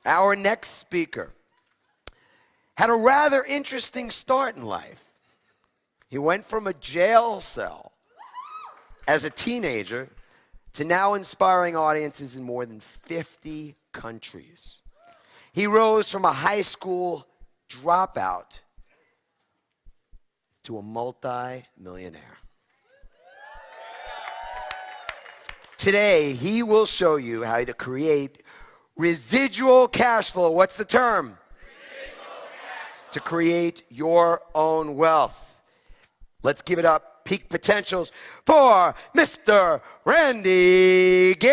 Our next speaker had a rather interesting start in life. He went from a jail cell as a teenager to now inspiring audiences in more than 50 countries. He rose from a high school dropout to a multi-millionaire. Today, he will show you how to create residual cash flow. What's the term? To create your own wealth. Let's give it up, peak potentials, for Mr. Randy Gage.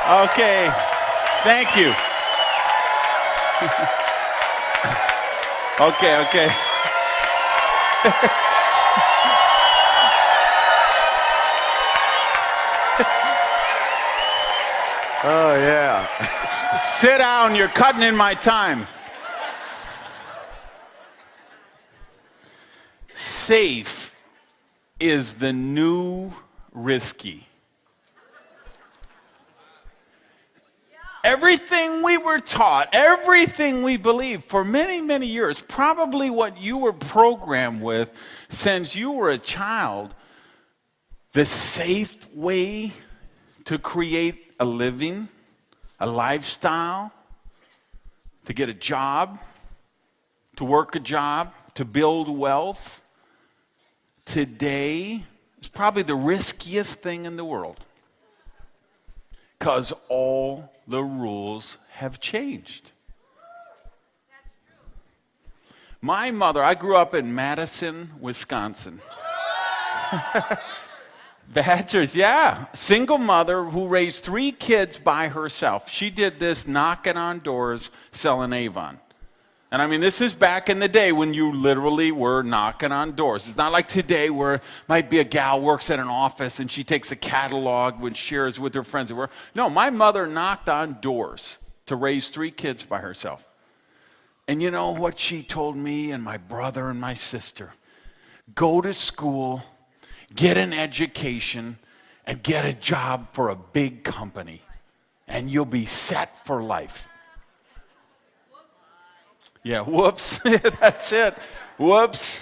Okay, thank you. Okay. Oh, yeah. Sit down, you're cutting in my time. Safe is the new risky. Everything we were taught, everything we believed for many, many years, probably what you were programmed with since you were a child, the safe way to create a living, a lifestyle, to get a job, to work a job, to build wealth, today is probably the riskiest thing in the world. Because all the rules have changed. My mother, I grew up in Madison, Wisconsin. Badgers, yeah. Single mother who raised 3 kids by herself. She did this knocking on doors, selling Avon. And I mean, this is back in the day when you literally were knocking on doors. It's not like today where it might be a gal works at an office and she takes a catalog and shares with her friends at work. No, my mother knocked on doors to raise 3 kids by herself. And you know what she told me and my brother and my sister? Go to school, get an education, and get a job for a big company, and you'll be set for life. Yeah, whoops. That's it. Whoops.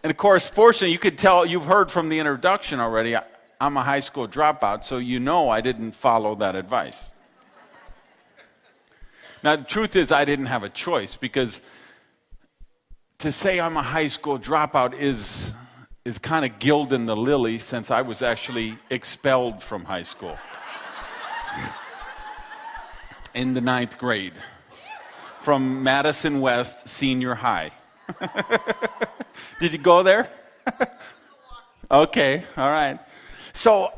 And of course, fortunately, you could tell, you've heard from the introduction already, I'm a high school dropout, so you know I didn't follow that advice. Now, the truth is I didn't have a choice, because to say I'm a high school dropout is kind of gilding the lily, since I was actually expelled from high school in the 9th grade. From Madison West Senior High. Did you go there? Okay, all right. So,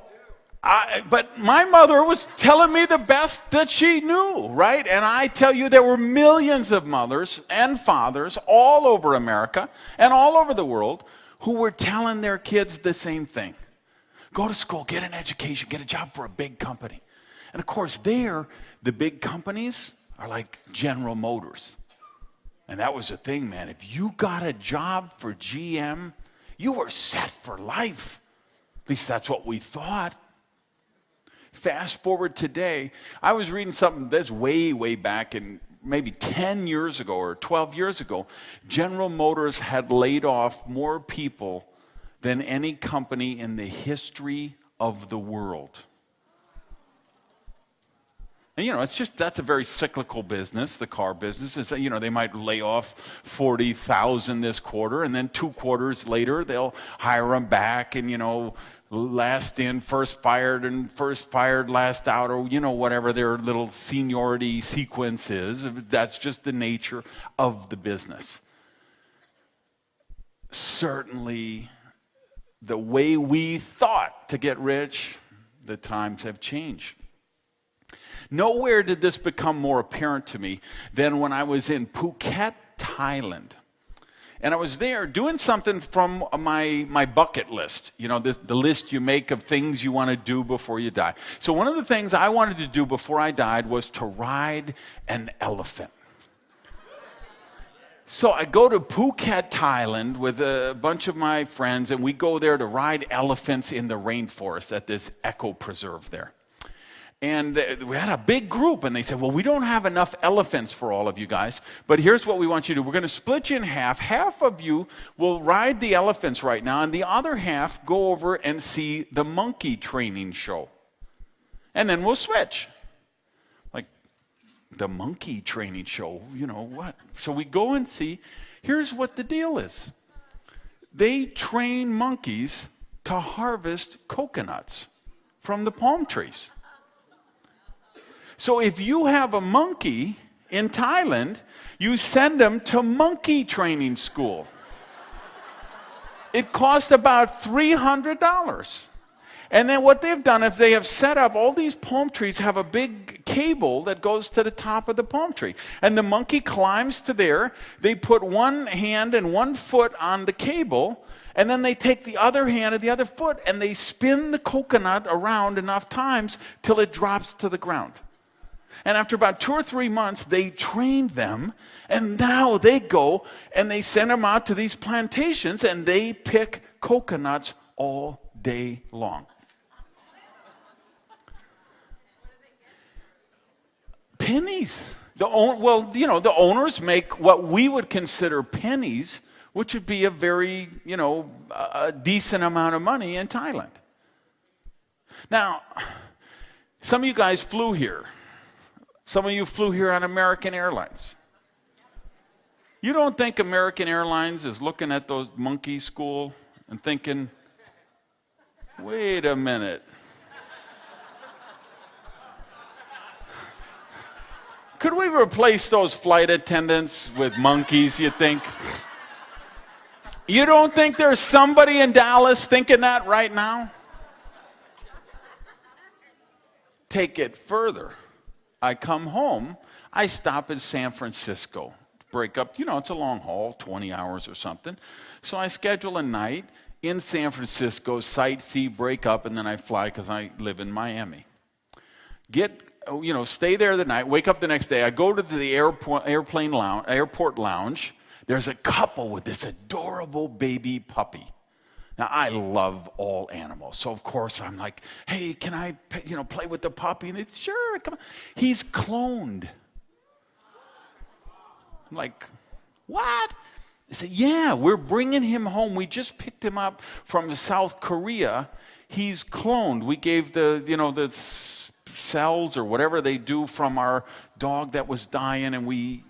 but my mother was telling me the best that she knew, right? And I tell you, there were millions of mothers and fathers all over America and all over the world who were telling their kids the same thing. Go to school, get an education, get a job for a big company. And of course, the big companies are like General Motors. And that was the thing, man. If you got a job for GM, you were set for life. At least that's what we thought. Fast forward today, I was reading something that's way, way back in maybe 10 years ago or 12 years ago. General Motors had laid off more people than any company in the history of the world. And, you know, that's a very cyclical business, the car business. It's, you know, they might lay off 40,000 this quarter, and then 2 quarters later, they'll hire them back, and, you know, last in, first fired, and first fired, last out, or, you know, whatever their little seniority sequence is. That's just the nature of the business. Certainly, the way we thought to get rich, the times have changed. Nowhere did this become more apparent to me than when I was in Phuket, Thailand. And I was there doing something from my bucket list, you know, the list you make of things you want to do before you die. So one of the things I wanted to do before I died was to ride an elephant. So I go to Phuket, Thailand with a bunch of my friends, and we go there to ride elephants in the rainforest at this eco preserve there. And we had a big group, and they said, well, we don't have enough elephants for all of you guys, but here's what we want you to do. We're going to split you in half. Half of you will ride the elephants right now, and the other half go over and see the monkey training show. And then we'll switch. Like, the monkey training show, you know what? So we go and see. Here's what the deal is. They train monkeys to harvest coconuts from the palm trees. So if you have a monkey in Thailand, you send them to monkey training school. It costs about $300. And then what they've done is they have set up, all these palm trees have a big cable that goes to the top of the palm tree. And the monkey climbs to there. They put one hand and one foot on the cable, and then they take the other hand and the other foot, and they spin the coconut around enough times till it drops to the ground. And after about 2 or 3 months, they trained them, and now they go and they send them out to these plantations, and they pick coconuts all day long. Pennies. The owners make what we would consider pennies, which would be a very, a decent amount of money in Thailand. Now, some of you guys flew here. Some of you flew here on American Airlines. You don't think American Airlines is looking at those monkey school and thinking, wait a minute. Could we replace those flight attendants with monkeys, you think? You don't think there's somebody in Dallas thinking that right now? Take it further. I come home, I stop in San Francisco, break up, it's a long haul, 20 hours or something. So I schedule a night in San Francisco, sightsee, break up, and then I fly because I live in Miami. Stay there the night, wake up the next day. I go to the airport lounge. There's a couple with this adorable baby puppy. Now, I love all animals, so of course I'm like, hey, can I, play with the puppy? And it's, sure, come on. He's cloned. I'm like, what? They said, yeah, we're bringing him home. We just picked him up from South Korea. He's cloned. We gave the cells or whatever they do from our dog that was dying, and we,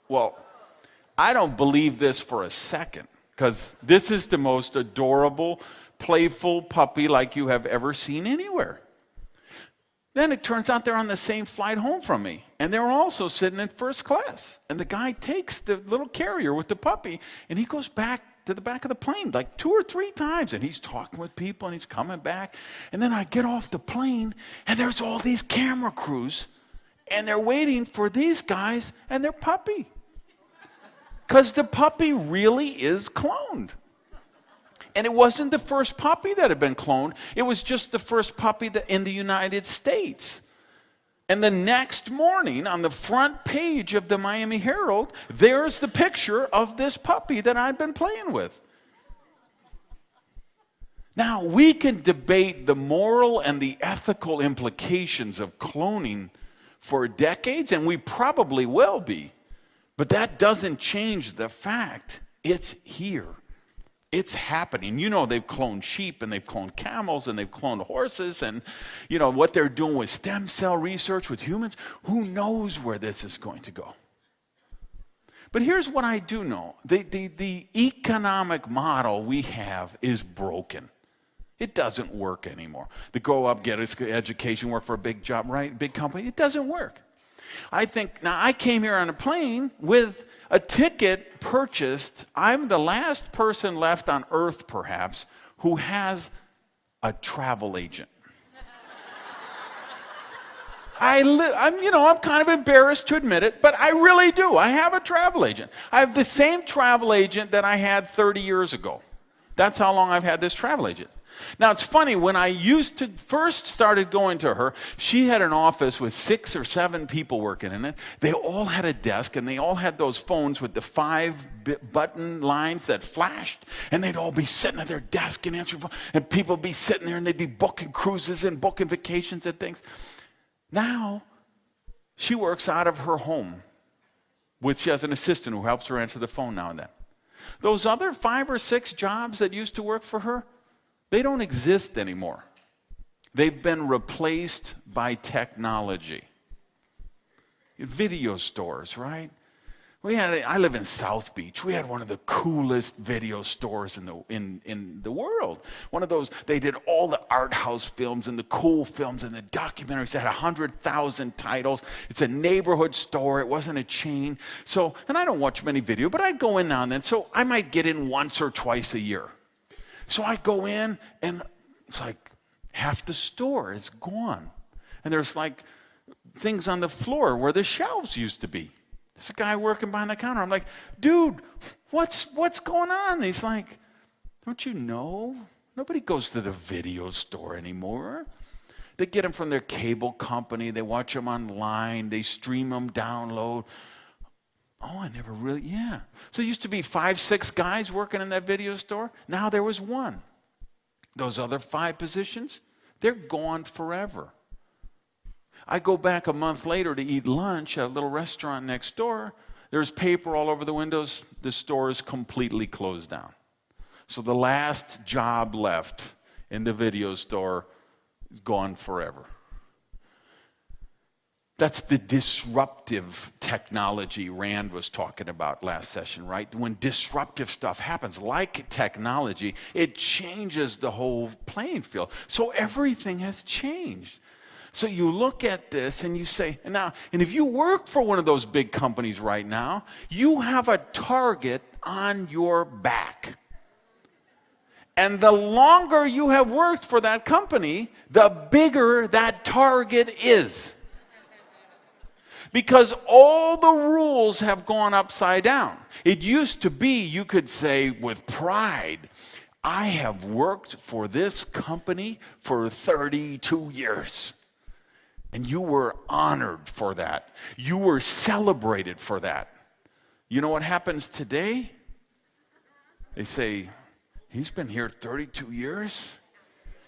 well, I don't believe this for a second, because this is the most adorable, playful puppy like you have ever seen anywhere. Then it turns out they're on the same flight home from me, and they're also sitting in first class. And the guy takes the little carrier with the puppy, and he goes back to the back of the plane like 2 or 3 times, and he's talking with people, and he's coming back. And then I get off the plane, and there's all these camera crews, and they're waiting for these guys and their puppy. Because the puppy really is cloned. And it wasn't the first puppy that had been cloned. It was just the first puppy in the United States. And the next morning, on the front page of the Miami Herald, there's the picture of this puppy that I'd been playing with. Now, we can debate the moral and the ethical implications of cloning for decades, and we probably will be. But that doesn't change the fact it's here. It's happening. They've cloned sheep, and they've cloned camels, and they've cloned horses, and what they're doing with stem cell research with humans. Who knows where this is going to go? But here's what I do know. The economic model we have is broken. It doesn't work anymore. To grow up, get an education, work for a big job, right? Big company. It doesn't work. I came here on a plane with a ticket purchased. I'm the last person left on earth, perhaps, who has a travel agent. I'm kind of embarrassed to admit it, but I really do. I have a travel agent. I have the same travel agent that I had 30 years ago. That's how long I've had this travel agent. Now, it's funny, when I first started going to her, she had an office with 6 or 7 people working in it. They all had a desk, and they all had those phones with the 5-button lines that flashed, and they'd all be sitting at their desk and answering phones, and people would be sitting there, and they'd be booking cruises and booking vacations and things. Now, she works out of her home. She has an assistant who helps her answer the phone now and then. Those other 5 or 6 jobs that used to work for her, they don't exist anymore. They've been replaced by technology. Video stores, right? I live in South Beach. We had one of the coolest video stores in the world. One of those, they did all the art house films and the cool films and the documentaries. They had 100,000 titles. It's a neighborhood store. It wasn't a chain. So, and I don't watch many video, but I'd go in now and then. So I might get in once or twice a year. So I go in, and it's like half the store is gone. And there's like things on the floor where the shelves used to be. There's a guy working behind the counter. I'm like, dude, what's going on? And he's like, don't you know? Nobody goes to the video store anymore. They get them from their cable company. They watch them online. They stream them, download. Oh, I never really, yeah. So it used to be 5, 6 guys working in that video store. Now there was one. Those other 5 positions, they're gone forever. I go back a month later to eat lunch at a little restaurant next door. There's paper all over the windows. The store is completely closed down. So the last job left in the video store is gone forever. That's the disruptive technology Rand was talking about last session, right? When disruptive stuff happens, like technology, it changes the whole playing field. So everything has changed. So you look at this and you say, and if you work for one of those big companies right now, you have a target on your back. And the longer you have worked for that company, the bigger that target is. Because all the rules have gone upside down. It used to be, you could say with pride, I have worked for this company for 32 years. And you were honored for that. You were celebrated for that. You know what happens today? They say, he's been here 32 years?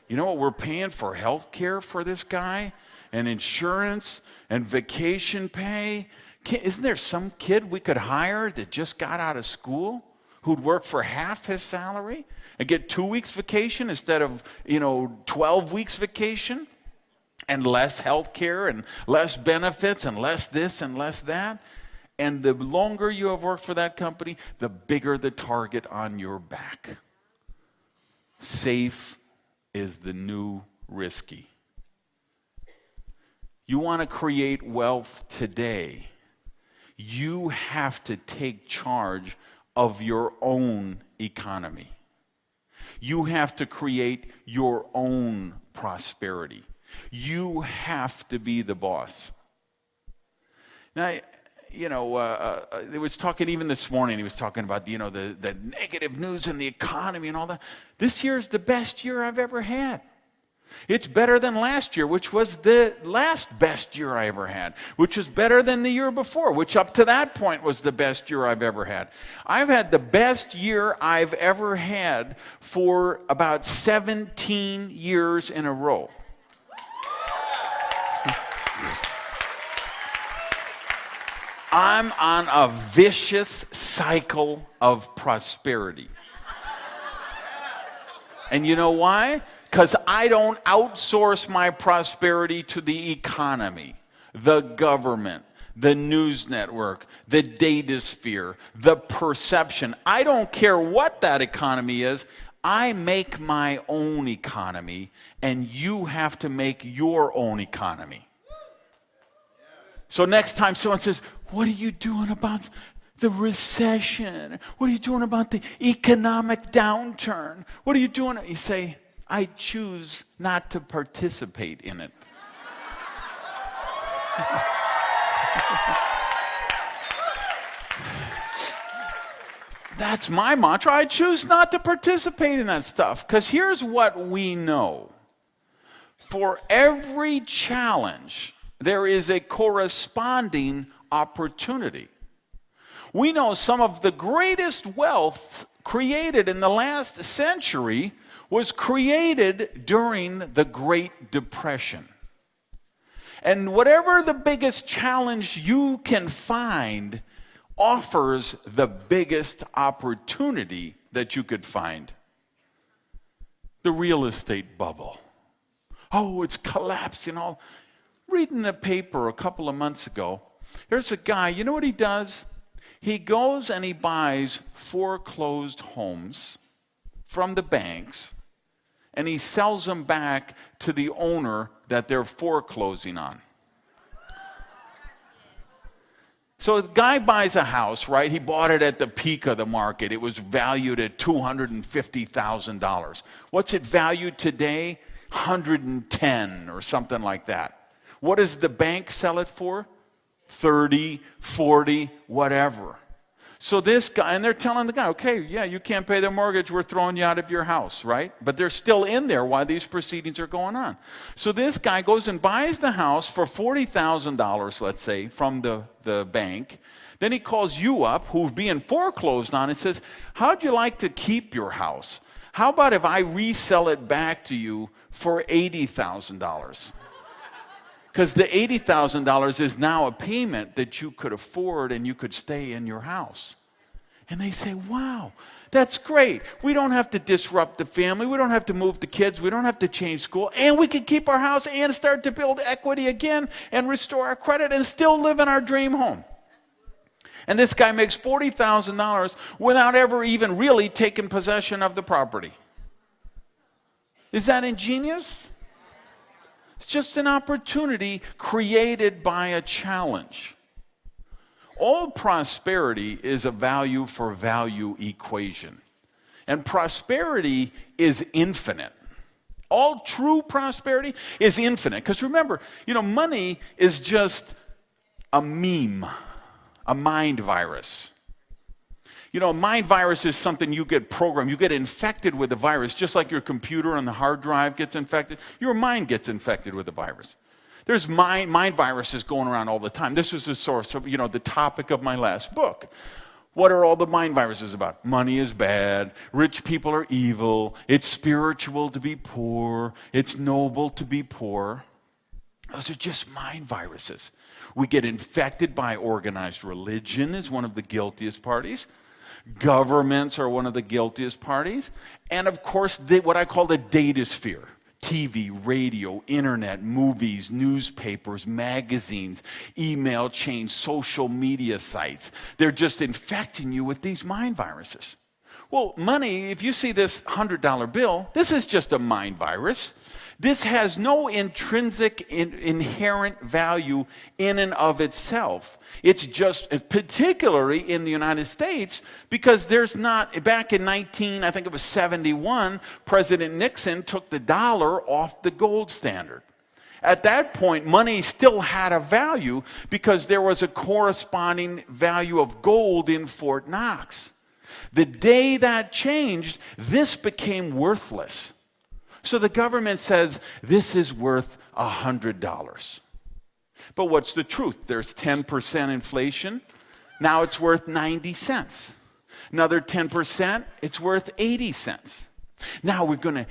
You know what we're paying for health care for this guy? And insurance and vacation pay. Isn't there some kid we could hire that just got out of school who'd work for half his salary and get 2 weeks vacation instead of 12 weeks vacation, and less health care and less benefits and less this and less that? And the longer you have worked for that company, the bigger the target on your back. Safe is the new risky. You want to create wealth today, you have to take charge of your own economy. You have to create your own prosperity. You have to be the boss. Now, he was talking even this morning, he was talking about, the negative news in the economy and all that. This year is the best year I've ever had. It's better than last year, which was the last best year I ever had, which was better than the year before, which up to that point was the best year I've ever had. I've had the best year I've ever had for about 17 years in a row. I'm on a vicious cycle of prosperity. And you know why? Because I don't outsource my prosperity to the economy, the government, the news network, the data sphere, the perception. I don't care what that economy is. I make my own economy, and you have to make your own economy. So next time someone says, what are you doing about the recession? What are you doing about the economic downturn? What are you doing? You say, I choose not to participate in it. That's my mantra. I choose not to participate in that stuff. Because here's what we know. For every challenge, there is a corresponding opportunity. We know some of the greatest wealth created in the last century was created during the Great Depression. And whatever the biggest challenge you can find offers the biggest opportunity that you could find. The real estate bubble. Oh, it's collapsing. Reading the paper a couple of months ago, here's a guy, you know what he does? He goes and he buys foreclosed homes from the banks, and he sells them back to the owner that they're foreclosing on. So the guy buys a house, right? He bought it at the peak of the market. It was valued at $250,000. What's it valued today? 110 or something like that. What does the bank sell it for? 30, 40, whatever. So this guy, and they're telling the guy, okay, yeah, you can't pay the mortgage, we're throwing you out of your house, right? But they're still in there while these proceedings are going on. So this guy goes and buys the house for $40,000, let's say, from the bank. Then he calls you up, who's being foreclosed on, and says, how'd you like to keep your house? How about if I resell it back to you for $80,000? Because the $80,000 is now a payment that you could afford and you could stay in your house. And they say, wow, that's great. We don't have to disrupt the family. We don't have to move the kids. We don't have to change school. And we can keep our house and start to build equity again and restore our credit and still live in our dream home. And this guy makes $40,000 without ever even really taking possession of the property. Is that ingenious? It's just an opportunity created by a challenge. All prosperity is a value for value equation. And prosperity is infinite. All true prosperity is infinite. Because remember, money is just a meme, a mind virus. A mind virus is something you get programmed. You get infected with a virus, just like your computer on the hard drive gets infected. Your mind gets infected with a virus. There's mind viruses going around all the time. This was the source of, the topic of my last book. What are all the mind viruses about? Money is bad. Rich people are evil. It's spiritual to be poor. It's noble to be poor. Those are just mind viruses. We get infected by organized religion is one of the guiltiest parties. Governments are one of the guiltiest parties. And of course, what I call the data sphere. TV, radio, internet, movies, newspapers, magazines, email chains, social media sites. They're just infecting you with these mind viruses. Well, money, if you see this $100 bill, this is just a mind virus. This has no intrinsic, inherent value in and of itself. It's just, particularly in the United States, because there's not, back in 1971, President Nixon took the dollar off the gold standard. At that point, money still had a value because there was a corresponding value of gold in Fort Knox. The day that changed, this became worthless. So the government says, this is worth $100. But what's the truth? There's 10% inflation. Now it's worth 90 cents. Another 10%, it's worth 80 cents. Now we're going to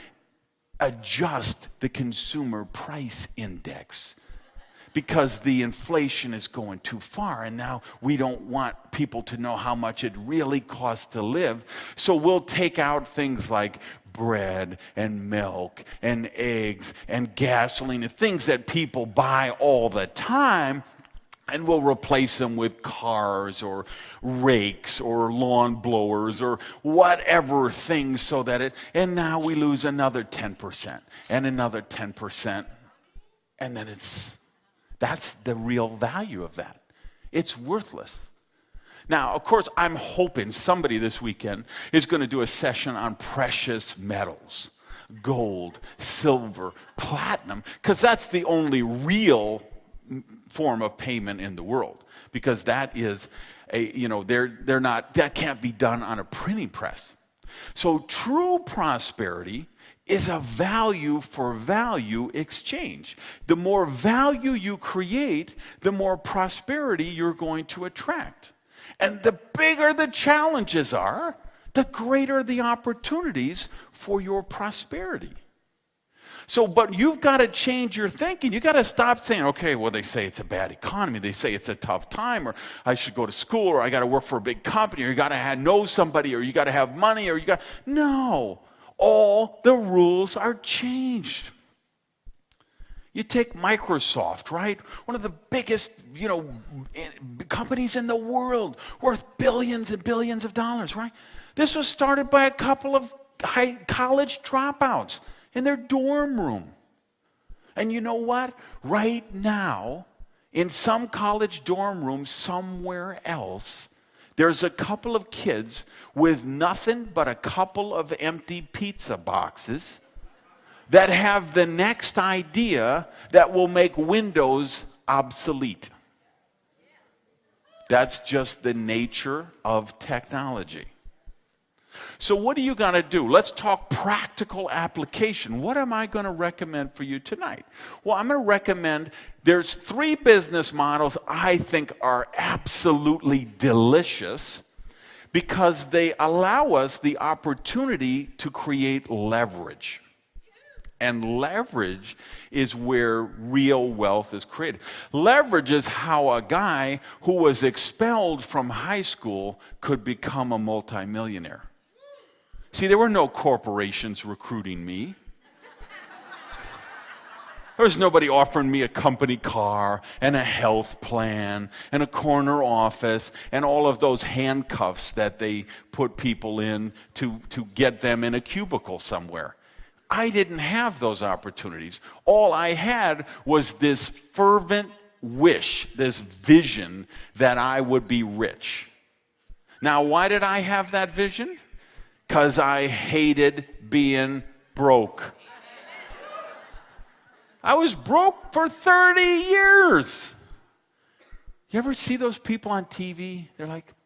adjust the consumer price index because the inflation is going too far, and now we don't want people to know how much it really costs to live. So we'll take out things like bread and milk and eggs and gasoline and things that people buy all the time, and we'll replace them with cars or rakes or lawn blowers or whatever things so that and now we lose another 10% and another 10%, and then that's the real value of that. It's worthless. Now, of course, I'm hoping somebody this weekend is going to do a session on precious metals, gold, silver, platinum, because that's the only real form of payment in the world. because that is they're not, that can't be done on a printing press. So true prosperity is a value for value exchange. The more value you create, the more prosperity you're going to attract. And the bigger the challenges are, the greater the opportunities for your prosperity. So, but you've got to change your thinking. You've got to stop saying, okay, well, they say it's a bad economy. They say it's a tough time, or I should go to school, or I got to work for a big company, or you got to know somebody, or you got to have money, or you got... No. All the rules are changed. You take Microsoft, right? One of the biggest, companies in the world, worth billions and billions of dollars, right? This was started by a couple of college dropouts in their dorm room. And you know what? Right now, in some college dorm room somewhere else, there's a couple of kids with nothing but a couple of empty pizza boxes that have the next idea that will make Windows obsolete. That's just the nature of technology. So what are you going to do? Let's talk practical application. What am I going to recommend for you tonight? Well, I'm going to recommend, there's 3 business models I think are absolutely delicious because they allow us the opportunity to create leverage. And leverage is where real wealth is created. Leverage is how a guy who was expelled from high school could become a multimillionaire. See, there were no corporations recruiting me. There was nobody offering me a company car and a health plan and a corner office and all of those handcuffs that they put people in to get them in a cubicle somewhere. I didn't have those opportunities. All I had was this fervent wish, this vision that I would be rich. Now, why did I have that vision? Because I hated being broke. I was broke for 30 years. You ever see those people on TV?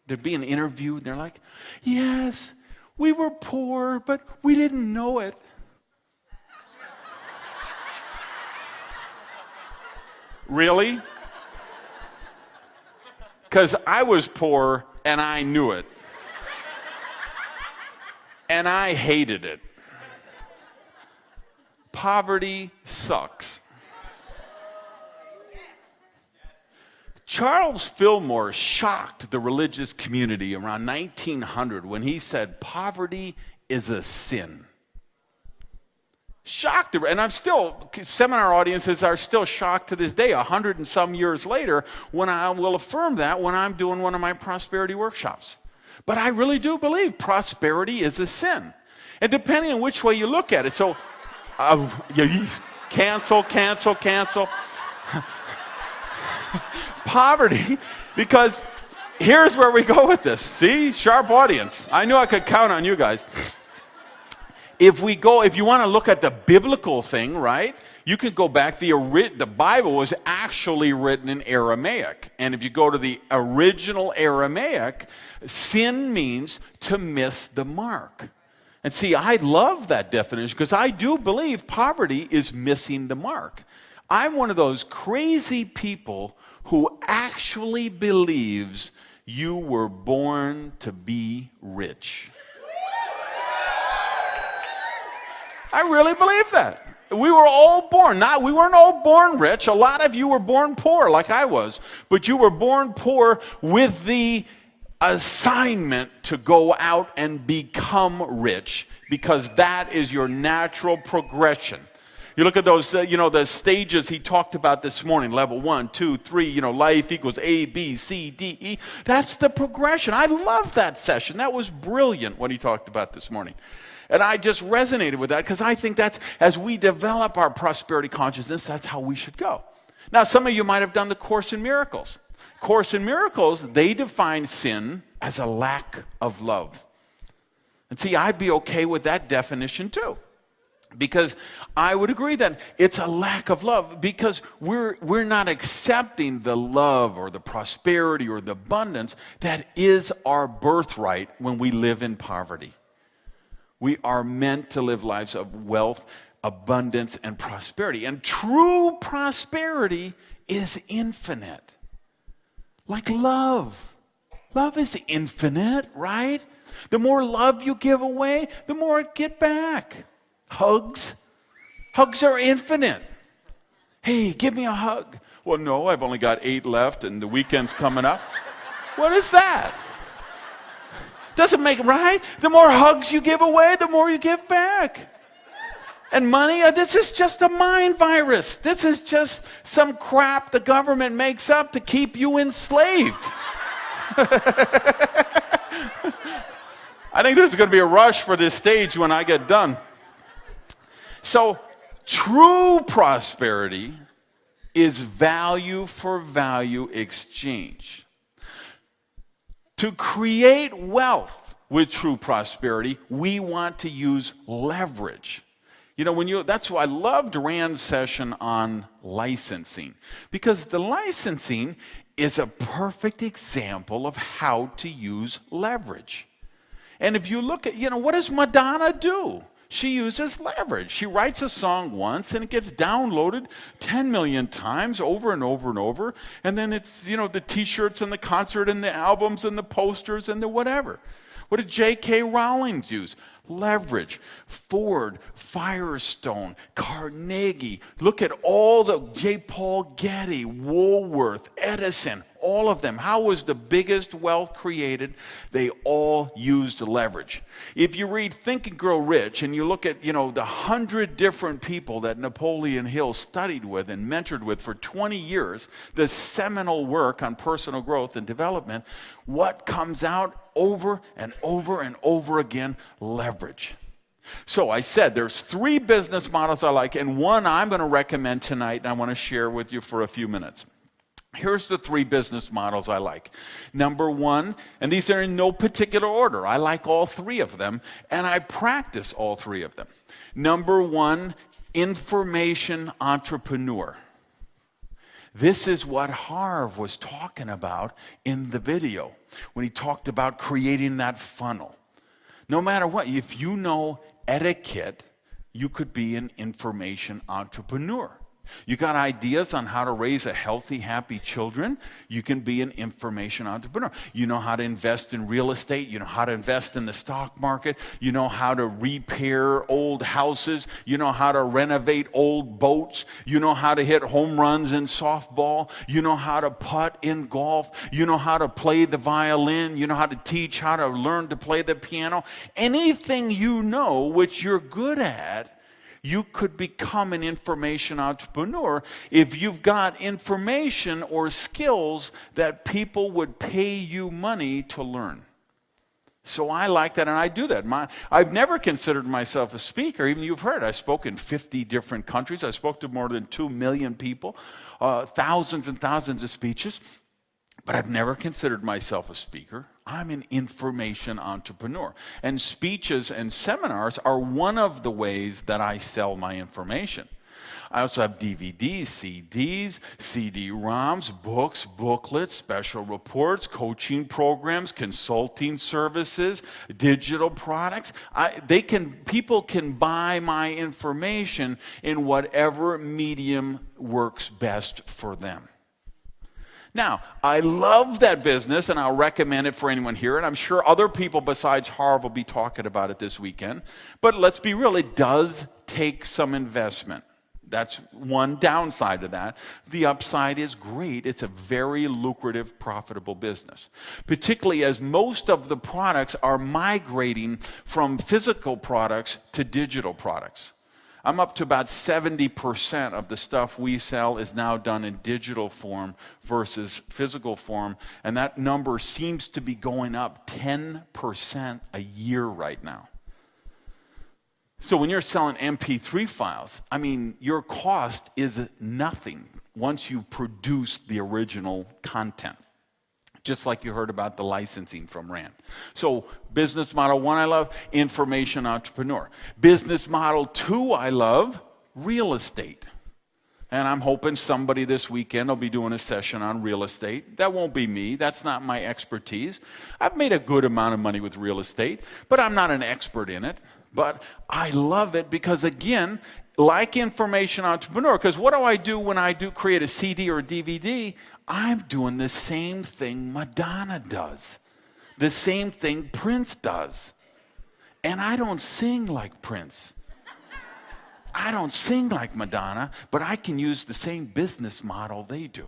They're being interviewed, and they're like, yes, we were poor, but we didn't know it. Really? Because I was poor, and I knew it. And I hated it. Poverty sucks. Charles Fillmore shocked the religious community around 1900 when he said poverty is a sin. Shocked, and I'm still, seminar audiences are still shocked to this day, 100 and some years later, when I will affirm that when I'm doing one of my prosperity workshops. But I really do believe prosperity is a sin. And depending on which way you look at it, so cancel. Poverty, because here's where we go with this. See, sharp audience. I knew I could count on you guys. If you want to look at the biblical thing, right, you can go back. The Bible was actually written in Aramaic. And if you go to the original Aramaic, sin means to miss the mark. And see, I love that definition because I do believe poverty is missing the mark. I'm one of those crazy people who actually believes you were born to be rich. I really believe that. We were all born. We weren't all born rich. A lot of you were born poor, like I was. But you were born poor with the assignment to go out and become rich, because that is your natural progression. You look at those, the stages he talked about this morning, level 1, 2, 3, life equals A, B, C, D, E. That's the progression. I love that session. That was brilliant what he talked about this morning. And I just resonated with that because I think that's, as we develop our prosperity consciousness, that's how we should go. Now, some of you might have done the Course in Miracles. Course in Miracles, they define sin as a lack of love. And see, I'd be okay with that definition too. Because I would agree that it's a lack of love, because we're not accepting the love or the prosperity or the abundance that is our birthright when we live in poverty. We are meant to live lives of wealth, abundance, and prosperity. And true prosperity is infinite. Like love. Love is infinite, right? The more love you give away, the more it get back. Hugs. Hugs are infinite. Hey, give me a hug. Well, no, I've only got 8 left and the weekend's coming up. What is that? Doesn't make it right. The more hugs you give away, the more you give back. And money, this is just a mind virus. This is just some crap the government makes up to keep you enslaved. I think there's going to be a rush for this stage when I get done. So, true prosperity is value for value exchange. To create wealth with true prosperity, we want to use leverage. You know, that's why I loved Rand's session on licensing, because the licensing is a perfect example of how to use leverage. And if you look at, what does Madonna do? She uses leverage. She writes a song once and it gets downloaded 10 million times over and over and over. And then it's, the t-shirts and the concert and the albums and the posters and the whatever. What did J.K. Rowling use? Leverage. Ford, Firestone, Carnegie. Look at all the J. Paul Getty, Woolworth, Edison, all of them. How was the biggest wealth created? They all used leverage. If you read Think and Grow Rich and you look at, the 100 different people that Napoleon Hill studied with and mentored with for 20 years, the seminal work on personal growth and development, what comes out over and over and over again? Leverage. So I said there's 3 business models I like, and one I'm going to recommend tonight and I want to share with you for a few minutes. Here's the 3 business models I like. Number 1, and these are in no particular order. I like all 3 of them, and I practice all 3 of them. Number 1, information entrepreneur. This is what Harv was talking about in the video when he talked about creating that funnel. No matter what, if you know etiquette, you could be an information entrepreneur. You got ideas on how to raise a healthy, happy children, you can be an information entrepreneur. You know how to invest in real estate, you know how to invest in the stock market, you know how to repair old houses, you know how to renovate old boats, you know how to hit home runs in softball, you know how to putt in golf, you know how to play the violin, you know how to teach, how to learn to play the piano. Anything you know which you're good at, you could become an information entrepreneur if you've got information or skills that people would pay you money to learn. So I like that, and I do that. I've never considered myself a speaker. Even you've heard, I spoke in 50 different countries. I spoke to more than 2 million people, thousands and thousands of speeches. But I've never considered myself a speaker. I'm an information entrepreneur. And speeches and seminars are one of the ways that I sell my information. I also have DVDs, CDs, CD-ROMs, books, booklets, special reports, coaching programs, consulting services, digital products. People can buy my information in whatever medium works best for them. Now, I love that business, and I'll recommend it for anyone here, and I'm sure other people besides Harv will be talking about it this weekend. But let's be real, it does take some investment. That's one downside to that. The upside is great. It's a very lucrative, profitable business, particularly as most of the products are migrating from physical products to digital products. I'm up to about 70% of the stuff we sell is now done in digital form versus physical form, and that number seems to be going up 10% a year right now. So when you're selling MP3 files, I mean, your cost is nothing once you produce the original content. Just like you heard about the licensing from Rand. So business model 1 I love, information entrepreneur. Business model 2 I love, real estate. And I'm hoping somebody this weekend will be doing a session on real estate. That won't be me. That's not my expertise. I've made a good amount of money with real estate, but I'm not an expert in it. But I love it because, again, like information entrepreneur, because what do I do when I do create a CD or a DVD? I'm doing the same thing Madonna does, the same thing Prince does. And I don't sing like Prince. I don't sing like Madonna, but I can use the same business model they do.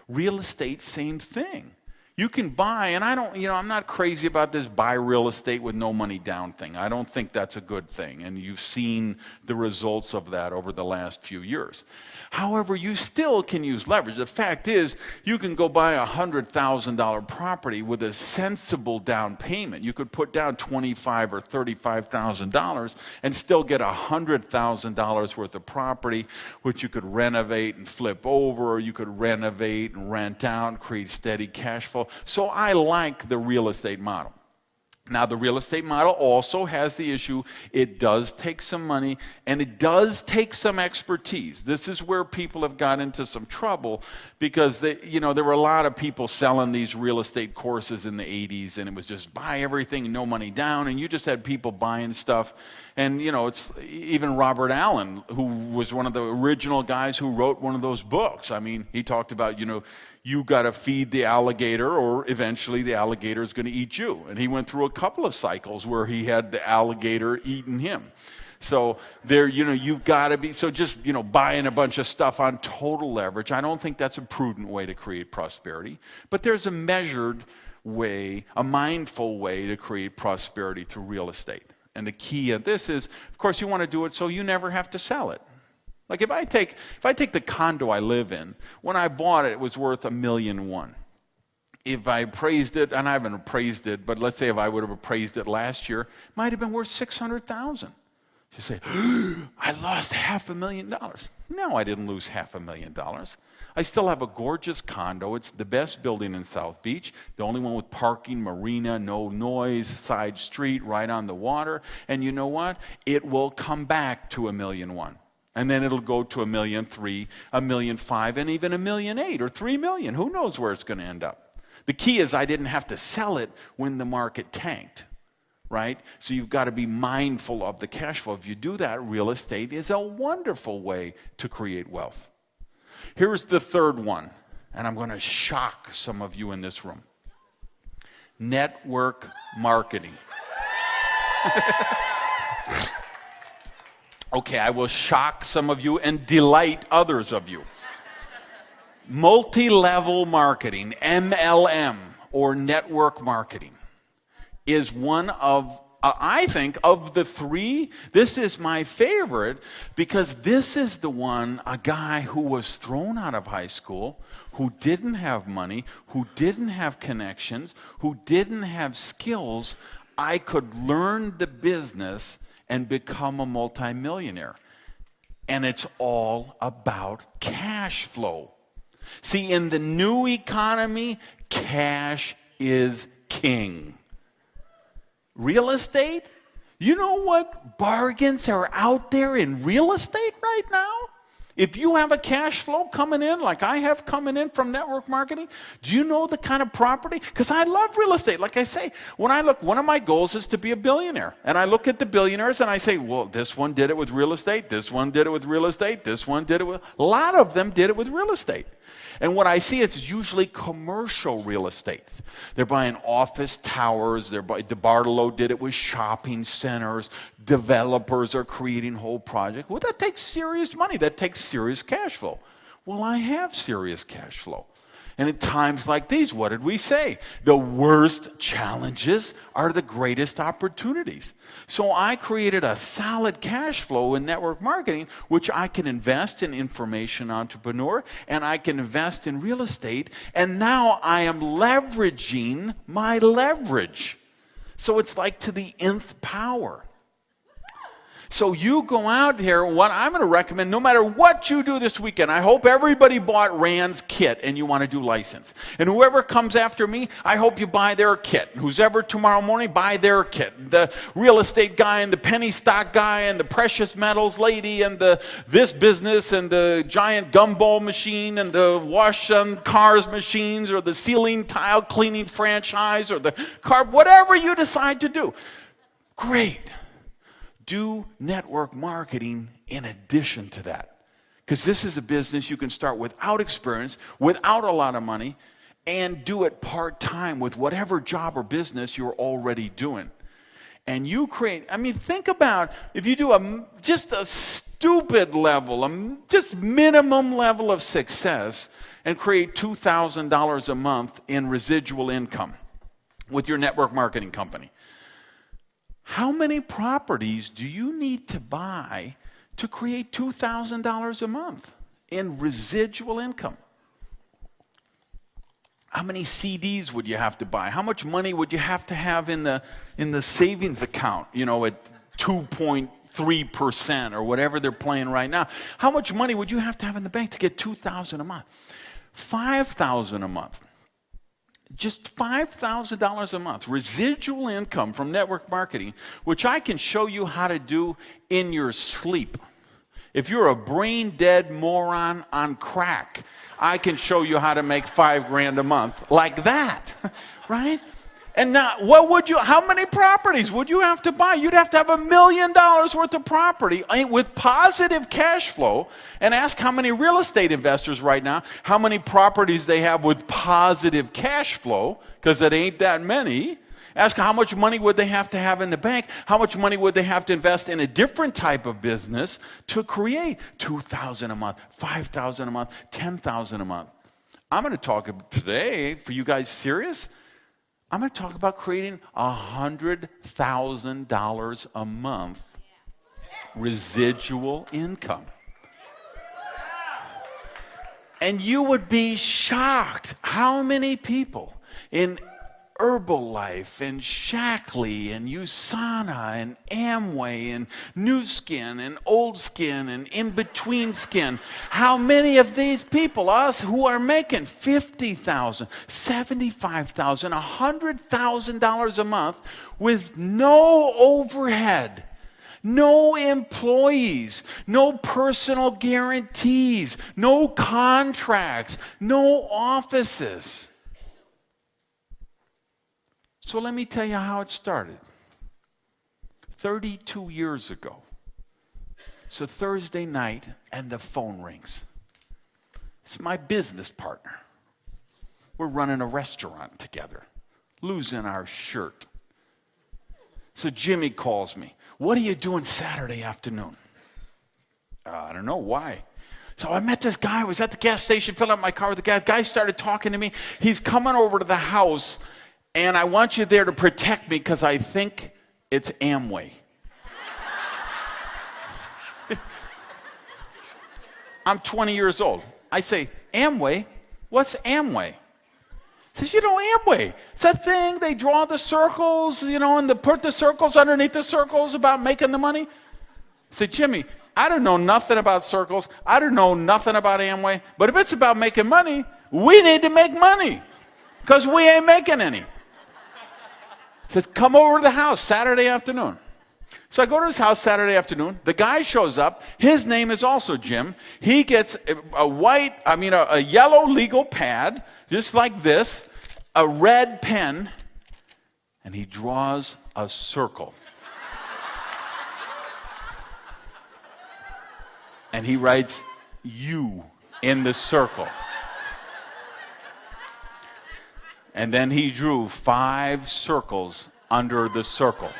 Real estate, same thing. You can buy, and I'm not crazy about this buy real estate with no money down thing. I don't think that's a good thing, and you've seen the results of that over the last few years. However, you still can use leverage. The fact is, you can go buy a $100,000 property with a sensible down payment. You could put down $25,000 or $35,000 and still get $100,000 worth of property, which you could renovate and flip over, or you could renovate and rent out, create steady cash flow. So I like the real estate model. Now, the real estate model also has the issue, it does take some money, and it does take some expertise. This is where people have got into some trouble because there were a lot of people selling these real estate courses in the 80s, and it was just buy everything, no money down, and you just had people buying stuff. And, it's even Robert Allen, who was one of the original guys who wrote one of those books. I mean, he talked about, you got to feed the alligator or eventually the alligator is going to eat you. And he went through a couple of cycles where he had the alligator eating him. So there, you've got to be, so just, buying a bunch of stuff on total leverage, I don't think that's a prudent way to create prosperity. But there's a measured way, a mindful way to create prosperity through real estate. And the key of this is, of course, you want to do it so you never have to sell it. Like if I take the condo I live in, when I bought it, it was worth $1.1 million. If I appraised it, and I haven't appraised it, but let's say if I would have appraised it last year, it might have been worth $600,000. You say, I lost $500,000. No, I didn't lose $500,000. I still have a gorgeous condo. It's the best building in South Beach, the only one with parking, marina, no noise, side street, right on the water. And you know what? It will come back to $1.1 million. And then it'll go to $1.3 million, $1.5 million, and even $1.8 million or $3 million. Who knows where it's going to end up? The key is I didn't have to sell it when the market tanked, right? So you've got to be mindful of the cash flow. If you do that, real estate is a wonderful way to create wealth. Here's the third one, and I'm going to shock some of you in this room. Network marketing. Okay, I will shock some of you and delight others of you. Multi-level marketing, MLM, or network marketing, is one of, I think, of the three, this is my favorite because this is the one, a guy who was thrown out of high school, who didn't have money, who didn't have connections, who didn't have skills. I could learn the business and become a multimillionaire. And it's all about cash flow. See, in the new economy, cash is king. Real estate? You know what bargains are out there in real estate right now? If you have a cash flow coming in, like I have coming in from network marketing, do you know the kind of property? Because I love real estate. Like I say, when I look, one of my goals is to be a billionaire. And I look at the billionaires and I say, well, this one did it with real estate, this one did it with real estate, this one did it with, a lot of them did it with real estate. And what I see, it's usually commercial real estate. They're buying office towers. DeBartolo did it with shopping centers. Developers are creating whole projects. Well, that takes serious money. That takes serious cash flow. Well, I have serious cash flow. And at times like these, what did we say? The worst challenges are the greatest opportunities. So I created a solid cash flow in network marketing, which I can invest in information entrepreneur, and I can invest in real estate, and now I am leveraging my leverage. So it's like to the nth power. So you go out here, what I'm going to recommend, no matter what you do this weekend, I hope everybody bought Rand's kit and you want to do license. And whoever comes after me, I hope you buy their kit. Who's ever tomorrow morning, buy their kit. The real estate guy and the penny stock guy and the precious metals lady and this business and the giant gumball machine and the wash on cars machines or the ceiling tile cleaning franchise or the car, whatever you decide to do. Great. Do network marketing in addition to that. Because this is a business you can start without experience, without a lot of money, and do it part-time with whatever job or business you're already doing. And you create, think about if you do just a stupid level, just minimum level of success, and create $2,000 a month in residual income with your network marketing company. How many properties do you need to buy to create $2,000 a month in residual income? How many CDs would you have to buy? How much money would you have to have in the savings account, at 2.3% or whatever they're playing right now? How much money would you have to have in the bank to get $2,000 a month? $5,000 a month. Just $5,000 a month, residual income from network marketing, which I can show you how to do in your sleep. If you're a brain-dead moron on crack, I can show you how to make $5,000 a month like that, right? And now, how many properties would you have to buy? You'd have to have $1 million worth of property with positive cash flow. And ask how many real estate investors right now, how many properties they have with positive cash flow, because it ain't that many. Ask how much money would they have to have in the bank, how much money would they have to invest in a different type of business to create $2,000 a month, $5,000 a month, $10,000 a month. I'm going to talk today, for you guys serious, I'm going to talk about creating $100,000 a month residual income. And you would be shocked how many people in Herbalife and Shackley and USANA and Amway and New Skin and Old Skin and In Between Skin, how many of these people, us who are making $50,000, $75,000, $100,000 a month with no overhead, no employees, no personal guarantees, no contracts, no offices. So let me tell you how it started. 32 years ago. So Thursday night, and the phone rings. It's my business partner. We're running a restaurant together, losing our shirt. So Jimmy calls me. What are you doing Saturday afternoon? I don't know, why? So I met this guy. I was at the gas station, filling up my car with the gas. Guy started talking to me. He's coming over to the house. And I want you there to protect me because I think it's Amway. I'm 20 years old. I say, Amway? What's Amway? He says, Amway. It's that thing, they draw the circles, and they put the circles underneath the circles about making the money. I said, Jimmy, I don't know nothing about circles. I don't know nothing about Amway. But if it's about making money, we need to make money because we ain't making any. He says, come over to the house Saturday afternoon. So I go to his house Saturday afternoon. The guy shows up. His name is also Jim. He gets a yellow legal pad, just like this, a red pen, and he draws a circle. And he writes, you, in the circle. And then he drew 5 circles under the circles.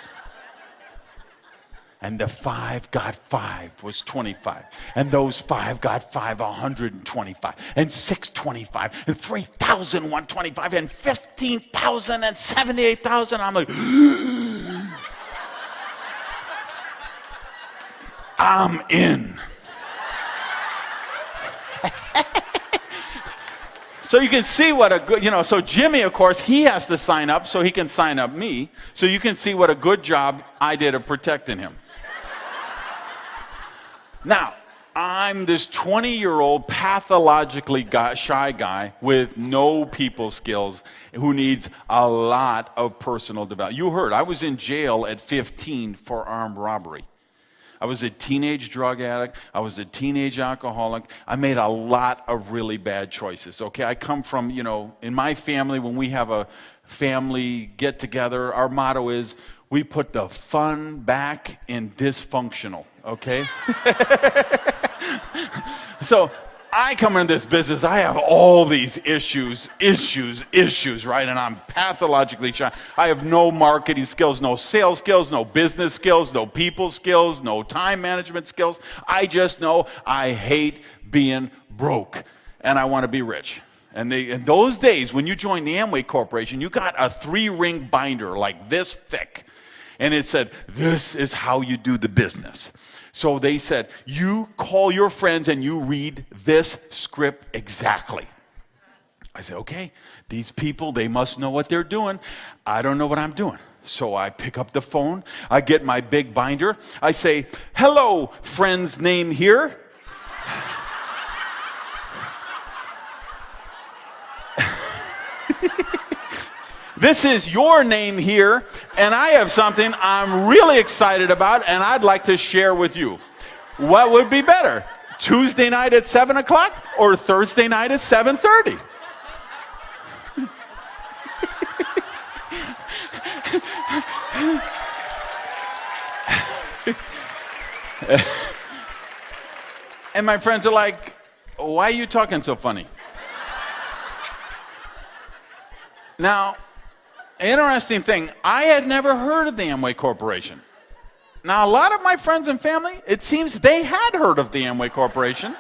And the 5 got 5 was 25. And those 5 got 5, 125. And 6, 25. And 3,000, 125. And 15,000 and 78,000. I'm like, I'm in. So you can see what a good, so Jimmy, of course, he has to sign up so he can sign up me. So you can see what a good job I did of protecting him. Now, I'm this 20-year-old pathologically shy guy with no people skills who needs a lot of personal development. You heard, I was in jail at 15 for armed robbery. I was a teenage drug addict. I was a teenage alcoholic. I made a lot of really bad choices, okay? I come from, in my family, when we have a family get-together, our motto is, we put the fun back in dysfunctional, okay? So I come into this business, I have all these issues, right? And I'm pathologically shy. I have no marketing skills, no sales skills, no business skills, no people skills, no time management skills. I just know I hate being broke, and I want to be rich. And in those days, when you joined the Amway Corporation, you got a 3-ring binder like this thick. And it said, this is how you do the business. So they said, you call your friends and you read this script exactly. I said, okay, these people, they must know what they're doing. I don't know what I'm doing. So I pick up the phone. I get my big binder. I say, hello, friend's name here. This is your name here, and I have something I'm really excited about, and I'd like to share with you. What would be better, Tuesday night at 7 o'clock or Thursday night at 7:30? And my friends are like, why are you talking so funny? Now, interesting thing, I had never heard of the Amway Corporation. Now, a lot of my friends and family, it seems they had heard of the Amway Corporation,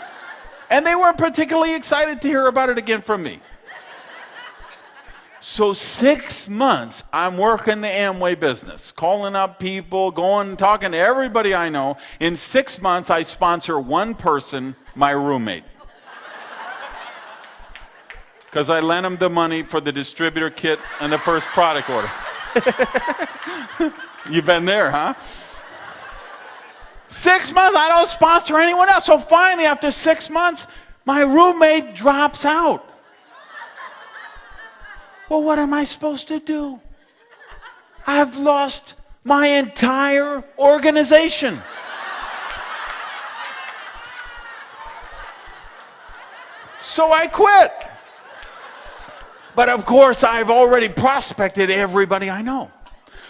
and they weren't particularly excited to hear about it again from me. So 6 months, I'm working the Amway business, calling up people, talking to everybody I know. In 6 months, I sponsor one person, my roommate. Because I lent him the money for the distributor kit and the first product order. You've been there, huh? 6 months, I don't sponsor anyone else. So finally, after 6 months, my roommate drops out. Well, what am I supposed to do? I've lost my entire organization. So I quit. But of course, I've already prospected everybody I know.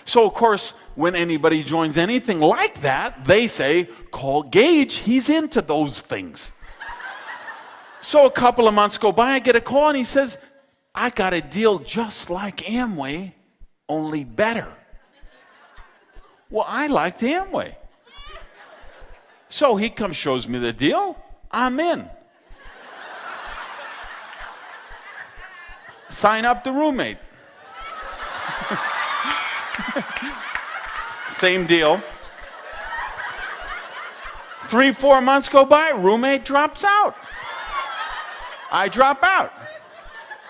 So of course, when anybody joins anything like that, they say, call Gage, he's into those things. So a couple of months go by, I get a call and he says, I got a deal just like Amway, only better. Well, I liked Amway. So he comes, shows me the deal, I'm in. Sign up the roommate. Same deal. 3-4 months go by, roommate drops out. I drop out.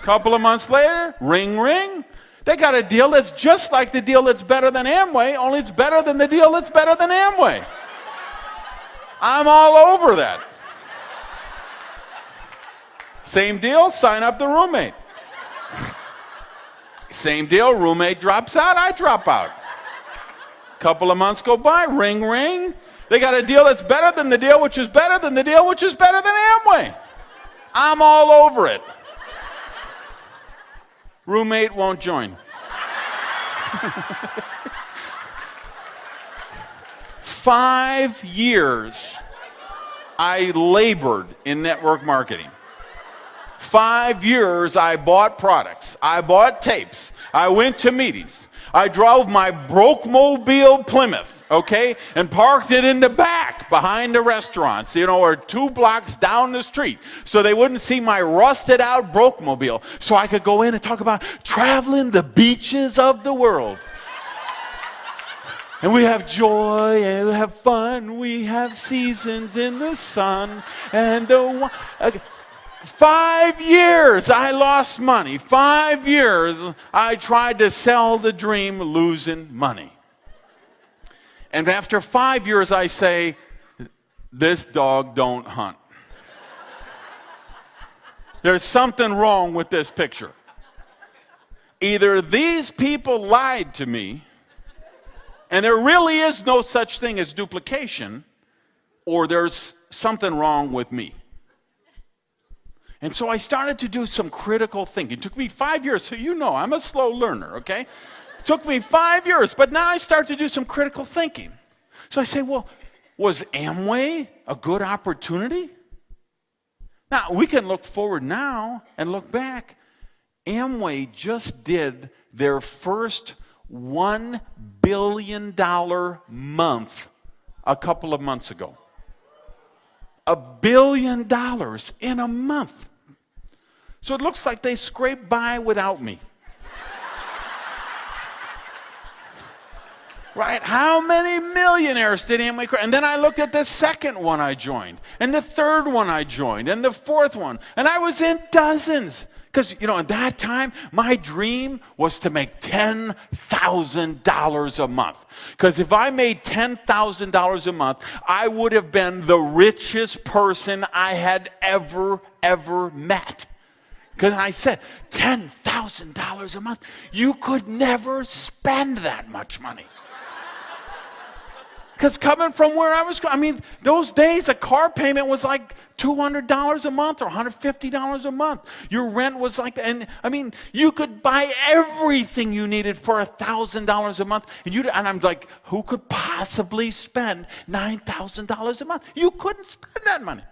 Couple of months later, ring, ring. They got a deal that's just like the deal that's better than Amway, only it's better than the deal that's better than Amway. I'm all over that. Same deal, sign up the roommate. Same deal, roommate drops out, I drop out. Couple of months go by, ring, ring. They got a deal that's better than the deal, which is better than the deal, which is better than Amway. I'm all over it. Roommate won't join. 5 years I labored in network marketing. 5 years I bought products. I bought tapes. I went to meetings. I drove my broke-mobile Plymouth, okay, and parked it in the back behind the restaurants, or 2 blocks down the street, so they wouldn't see my rusted-out broke-mobile, so I could go in and talk about traveling the beaches of the world. And we have joy, and we have fun, we have seasons in the sun, and the... 5 years I lost money. 5 years I tried to sell the dream, losing money. And after 5 years I say, this dog don't hunt. There's something wrong with this picture. Either these people lied to me, and there really is no such thing as duplication, or there's something wrong with me. And so I started to do some critical thinking. It took me 5 years, so you know I'm a slow learner, okay? It took me 5 years, but now I start to do some critical thinking. So I say, well, was Amway a good opportunity? Now, we can look forward now and look back. Amway just did their first $1 billion month a couple of months ago. $1 billion in a month. So it looks like they scraped by without me. Right? How many millionaires did Amway create? And then I looked at the second one I joined, and the third one I joined, and the fourth one, and I was in dozens. Because, at that time, my dream was to make $10,000 a month. Because if I made $10,000 a month, I would have been the richest person I had ever met. Because I said, $10,000 a month, you could never spend that much money. Because coming from where I was, those days a car payment was like $200 a month or $150 a month. Your rent was like, you could buy everything you needed for $1,000 a month. And I'm like, who could possibly spend $9,000 a month? You couldn't spend that money.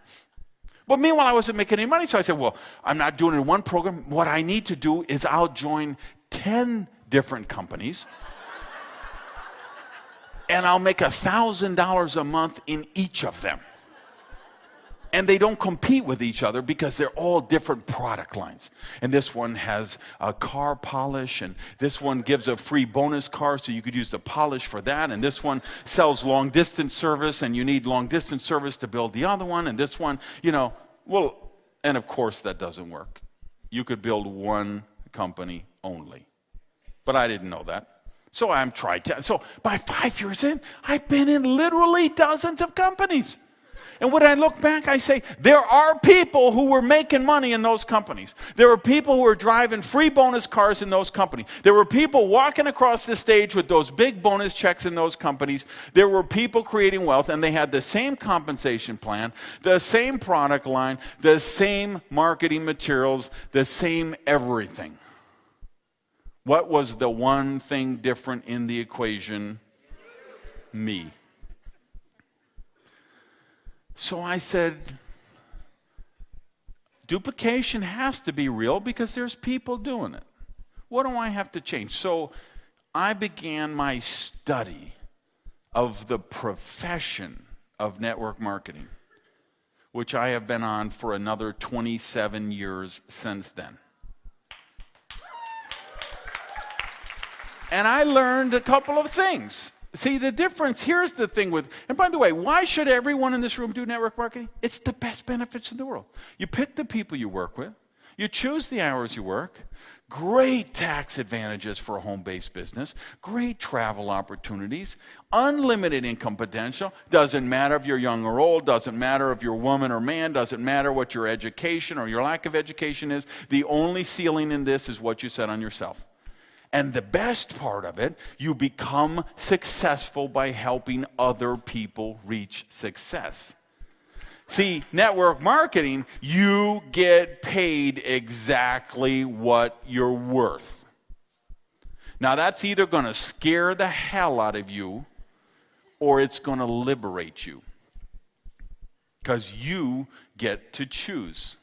But meanwhile, I wasn't making any money, so I said, well, I'm not doing it in one program. What I need to do is I'll join 10 different companies. And I'll make $1,000 a month in each of them. And they don't compete with each other because they're all different product lines. And this one has a car polish, and this one gives a free bonus car so you could use the polish for that. And this one sells long distance service, and you need long distance service to build the other one. And this one, and of course that doesn't work. You could build one company only. But I didn't know that. So I'm trying to. So by 5 years in, I've been in literally dozens of companies. And when I look back, I say, there are people who were making money in those companies. There were people who were driving free bonus cars in those companies. There were people walking across the stage with those big bonus checks in those companies. There were people creating wealth, and they had the same compensation plan, the same product line, the same marketing materials, the same everything. What was the one thing different in the equation? Me. So I said, duplication has to be real because there's people doing it. What do I have to change? So I began my study of the profession of network marketing, which I have been on for another 27 years since then. And I learned a couple of things. See, the difference, here's the thing with, and by the way, why should everyone in this room do network marketing? It's the best benefits in the world. You pick the people you work with. You choose the hours you work. Great tax advantages for a home-based business. Great travel opportunities. Unlimited income potential. Doesn't matter if you're young or old. Doesn't matter if you're woman or man. Doesn't matter what your education or your lack of education is. The only ceiling in this is what you set on yourself. And the best part of it, you become successful by helping other people reach success. See, network marketing, you get paid exactly what you're worth. Now, that's either going to scare the hell out of you or it's going to liberate you. Because you get to choose.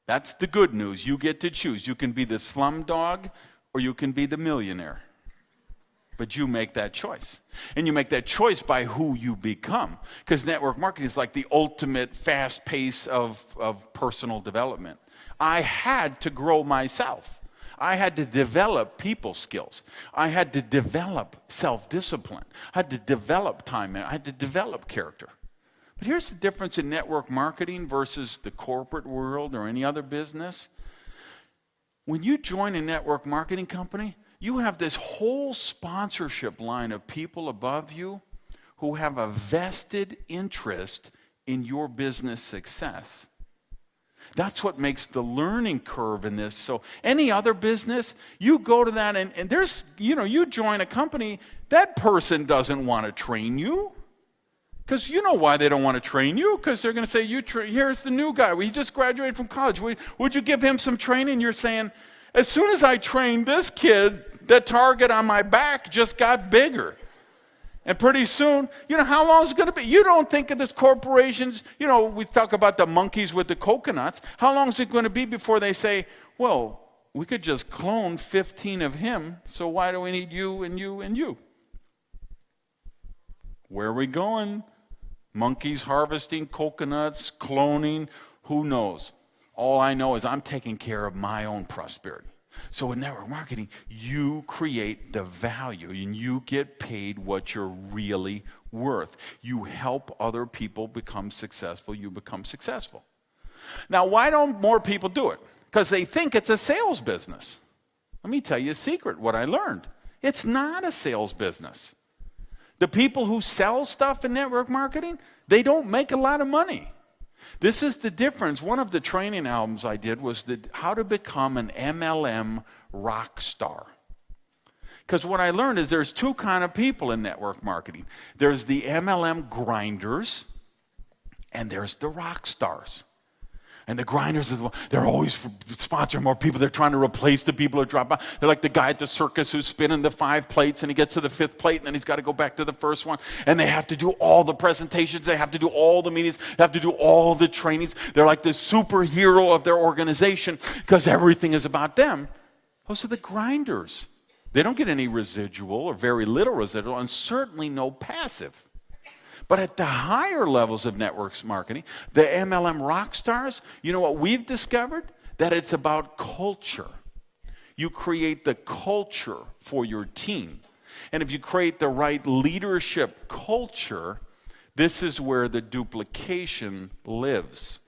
That's the good news. You get to choose. You can be the slumdog or you can be the millionaire. But you make that choice. And you make that choice by who you become. Because network marketing is like the ultimate fast pace of personal development. I had to grow myself. I had to develop people skills. I had to develop self-discipline. I had to develop time. I had to develop character. But here's the difference in network marketing versus the corporate world or any other business. When you join a network marketing company, you have this whole sponsorship line of people above you who have a vested interest in your business success. That's what makes the learning curve in this. So any other business, you go to that and there's, you join a company, that person doesn't want to train you. Because you know why they don't want to train you. Because they're going to say, here's the new guy. He just graduated from college. Would you give him some training? You're saying, as soon as I trained this kid, the target on my back just got bigger. And pretty soon, how long is it going to be? You don't think of this corporations, we talk about the monkeys with the coconuts. How long is it going to be before they say, well, we could just clone 15 of him, so why do we need you and you and you? Where are we going? Monkeys harvesting coconuts, cloning, who knows? All I know is I'm taking care of my own prosperity. So in network marketing, you create the value and you get paid what you're really worth. You help other people become successful, you become successful. Now, why don't more people do it? Because they think it's a sales business. Let me tell you a secret, what I learned. It's not a sales business. The people who sell stuff in network marketing, they don't make a lot of money. This is the difference. One of the training albums I did was how to become an MLM rock star. Because what I learned is there's two kind of people in network marketing. There's the MLM grinders, and there's the rock stars. And the grinders, they're always sponsoring more people. They're trying to replace the people who drop out. They're like the guy at the circus who's spinning the 5 plates, and he gets to the 5th plate, and then he's got to go back to the first one. And they have to do all the presentations. They have to do all the meetings. They have to do all the trainings. They're like the superhero of their organization because everything is about them. Those are the grinders. They don't get any residual or very little residual, and certainly no passive. But at the higher levels of networks marketing, the MLM rock stars, you know what we've discovered? That it's about culture. You create the culture for your team. And if you create the right leadership culture, this is where the duplication lives.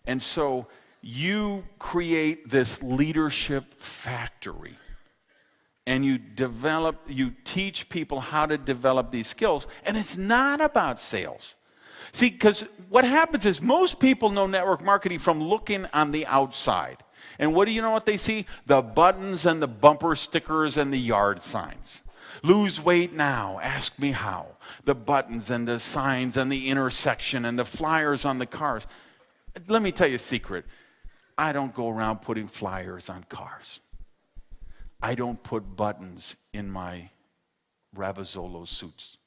And so you create this leadership factory. And you teach people how to develop these skills. And it's not about sales. See, because what happens is most people know network marketing from looking on the outside. And what do you know what they see? The buttons and the bumper stickers and the yard signs. Lose weight now, ask me how. The buttons and the signs and the intersection and the flyers on the cars. Let me tell you a secret. I don't go around putting flyers on cars. I don't put buttons in my Ravazzolo suits.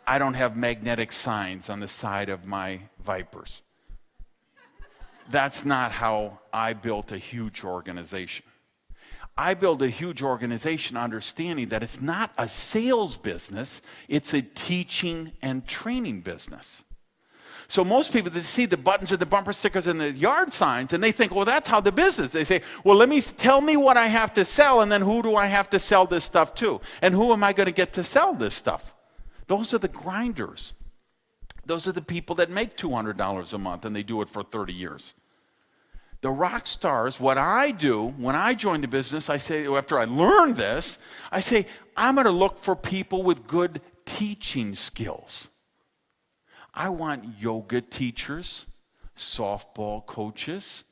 I don't have magnetic signs on the side of my Vipers. That's not how I built a huge organization. I built a huge organization understanding that it's not a sales business, it's a teaching and training business. So most people, they see the buttons and the bumper stickers and the yard signs, and they think, well, that's how the business. They say, well, tell me what I have to sell, and then who do I have to sell this stuff to? And who am I going to get to sell this stuff? Those are the grinders. Those are the people that make $200 a month, and they do it for 30 years. The rock stars, what I do when I join the business, I say, after I learn this, I say, I'm going to look for people with good teaching skills. I want yoga teachers, softball coaches,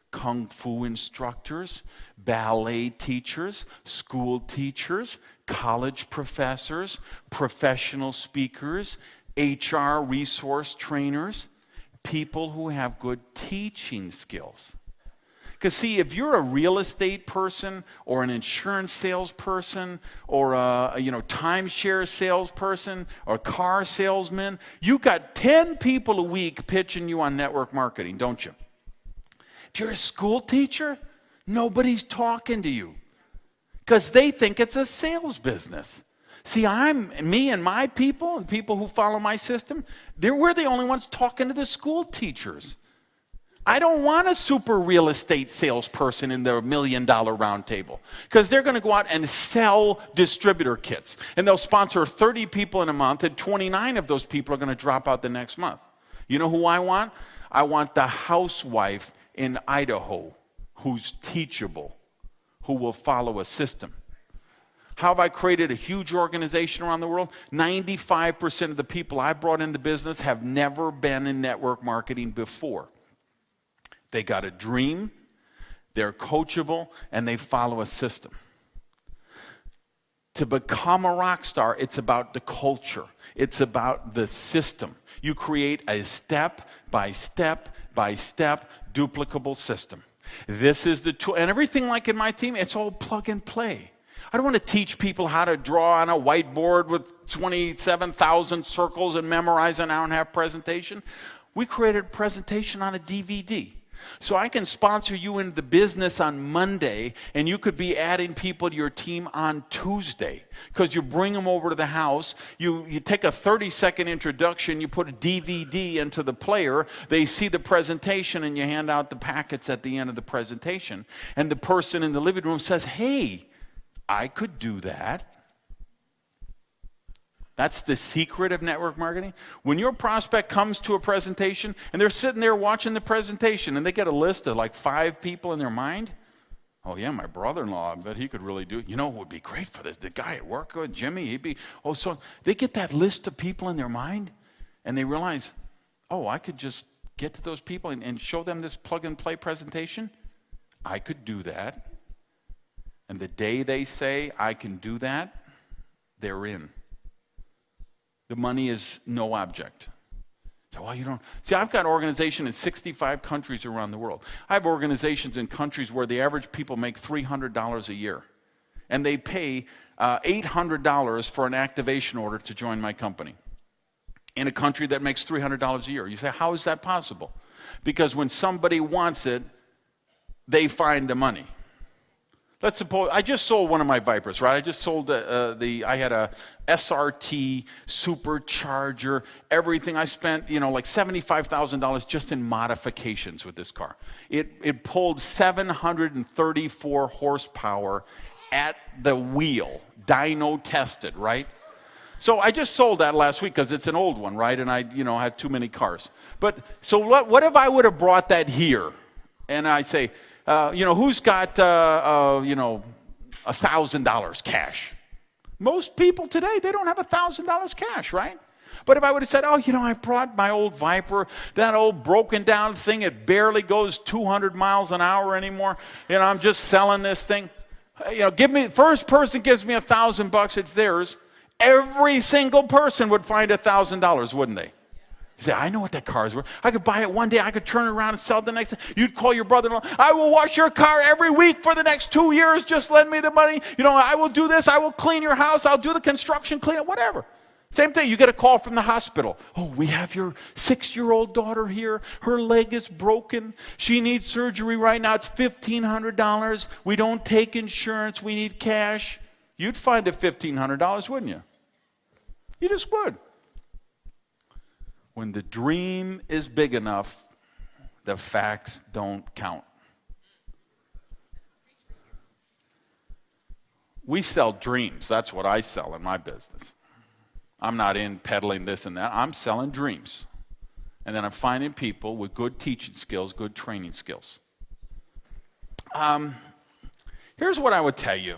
kung fu instructors, ballet teachers, school teachers, college professors, professional speakers, HR resource trainers, people who have good teaching skills. Because see, if you're a real estate person or an insurance salesperson or a timeshare salesperson or a car salesman, you got 10 people a week pitching you on network marketing, don't you? If you're a school teacher, nobody's talking to you because they think it's a sales business. See, me and my people and people who follow my system, we're the only ones talking to the school teachers. I don't want a super real estate salesperson in their $1 million round table because they're going to go out and sell distributor kits. And they'll sponsor 30 people in a month, and 29 of those people are going to drop out the next month. You know who I want? I want the housewife in Idaho who's teachable, who will follow a system. How have I created a huge organization around the world? 95% of the people I brought into business have never been in network marketing before. They got a dream, they're coachable, and they follow a system. To become a rock star, it's about the culture. It's about the system. You create a step-by-step duplicable system. This is the tool. And everything like in my team, it's all plug and play. I don't want to teach people how to draw on a whiteboard with 27,000 circles and memorize an hour and a half presentation. We created a presentation on a DVD. So I can sponsor you into the business on Monday, and you could be adding people to your team on Tuesday. Because you bring them over to the house, you take a 30-second introduction, you put a DVD into the player, they see the presentation, and you hand out the packets at the end of the presentation. And the person in the living room says, hey, I could do that. That's the secret of network marketing. When your prospect comes to a presentation and they're sitting there watching the presentation and they get a list of like 5 people in their mind. Oh yeah, my brother-in-law, I bet he could really do it. You know what would be great for this? The guy at work, Jimmy, he'd be, so they get that list of people in their mind and they realize, I could just get to those people and show them this plug-and-play presentation. I could do that. And the day they say, I can do that, they're in. The money is no object. So, you don't. See, I've got organizations in 65 countries around the world. I have organizations in countries where the average people make $300 a year. And they pay $800 for an activation order to join my company. In a country that makes $300 a year. You say, how is that possible? Because when somebody wants it, they find the money. Let's suppose, I just sold one of my Vipers, right? I just sold I had a SRT, supercharger, everything. I spent, like $75,000 just in modifications with this car. It pulled 734 horsepower at the wheel, dyno tested, right? So I just sold that last week because it's an old one, right? And I, had too many cars. But, so what if I would have brought that here? And I say, who's got, $1,000 cash? Most people today, they don't have $1,000 cash, right? But if I would have said, I brought my old Viper, that old broken down thing, it barely goes 200 miles an hour anymore, I'm just selling this thing. First person gives me $1,000, it's theirs. Every single person would find $1,000, wouldn't they? You say, I know what that car is worth. I could buy it one day. I could turn it around and sell it the next day. You'd call your brother-in-law. I will wash your car every week for the next 2 years. Just lend me the money. I will do this. I will clean your house. I'll do the construction, clean it, whatever. Same thing. You get a call from the hospital. We have your 6-year-old daughter here. Her leg is broken. She needs surgery right now. It's $1,500. We don't take insurance. We need cash. You'd find it $1,500, wouldn't you? You just would. When the dream is big enough, the facts don't count. We sell dreams. That's what I sell in my business. I'm not in peddling this and that. I'm selling dreams. And then I'm finding people with good teaching skills, good training skills. Here's what I would tell you.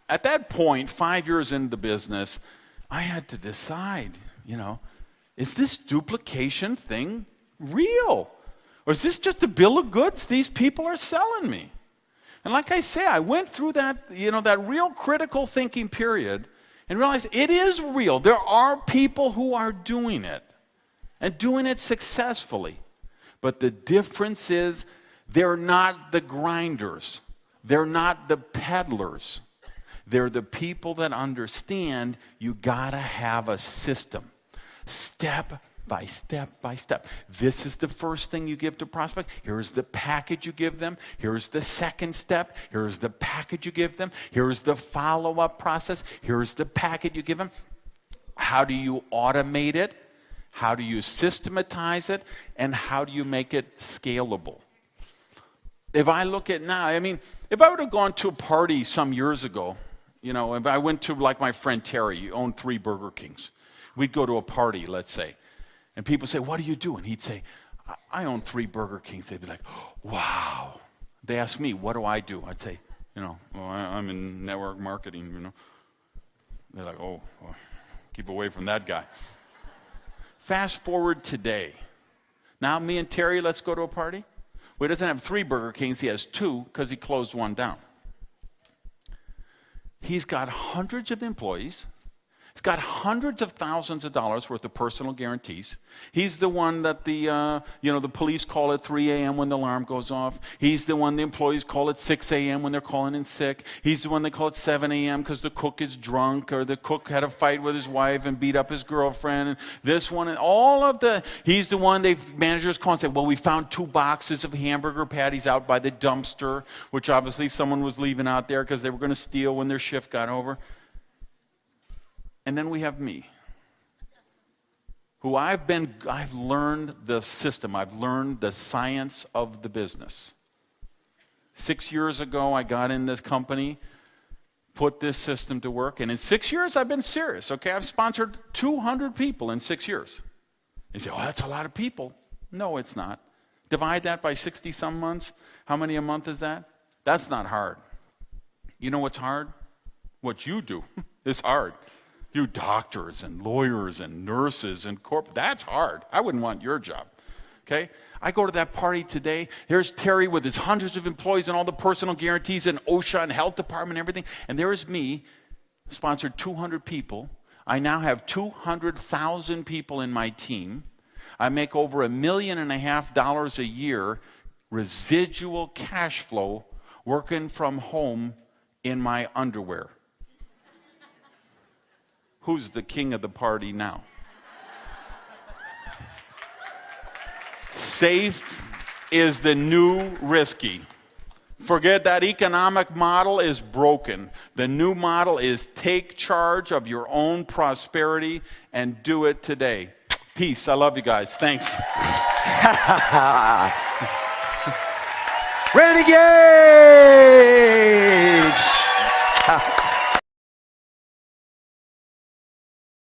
At that point, 5 years into the business, I had to decide, is this duplication thing real? Or is this just a bill of goods these people are selling me? And like I say, I went through that, that real critical thinking period and realized it is real. There are people who are doing it and doing it successfully. But the difference is they're not the grinders. They're not the peddlers. They're the people that understand you gotta have a system. Step by step by step. This is the first thing you give to prospect. Here's the package you give them. Here's the second step. Here's the package you give them. Here's the follow-up process. Here's the package you give them. How do you automate it? How do you systematize it? And how do you make it scalable? If I look at now, if I would have gone to a party some years ago, if I went to like my friend Terry, he owned 3 Burger Kings. We'd go to a party, let's say, and people say, what do you do? And he'd say, I own 3 Burger Kings. They'd be like, wow. They ask me, what do I do? I'd say, I'm in network marketing, They're like, oh, well, keep away from that guy. Fast forward today. Now me and Terry, let's go to a party. Well, he doesn't have 3 Burger Kings, he has 2 because he closed one down. He's got hundreds of employees. He's got hundreds of thousands of dollars worth of personal guarantees. He's the one that the police call at 3 a.m. when the alarm goes off. He's the one the employees call at 6 a.m. when they're calling in sick. He's the one they call at 7 a.m. because the cook is drunk, or the cook had a fight with his wife and beat up his girlfriend. And this one and he's the one managers call and say, well, we found 2 boxes of hamburger patties out by the dumpster, which obviously someone was leaving out there because they were going to steal when their shift got over. And then we have me, who I've learned the system. I've learned the science of the business. 6 years ago, I got in this company, put this system to work, and in 6 years, I've been serious, okay? I've sponsored 200 people in 6 years. You say, oh, that's a lot of people. No, it's not. Divide that by 60-some months. How many a month is that? That's not hard. You know what's hard? What you do is hard. You doctors and lawyers and nurses and that's hard. I wouldn't want your job, okay? I go to that party today. Here's Terry with his hundreds of employees and all the personal guarantees and OSHA and health department and everything. And there is me, sponsored 200 people. I now have 200,000 people in my team. I make over $1.5 million a year residual cash flow working from home in my underwear. Who's the king of the party now? Safe is the new risky. Forget that economic model is broken. The new model is take charge of your own prosperity and do it today. Peace. I love you guys. Thanks. Randy Gage!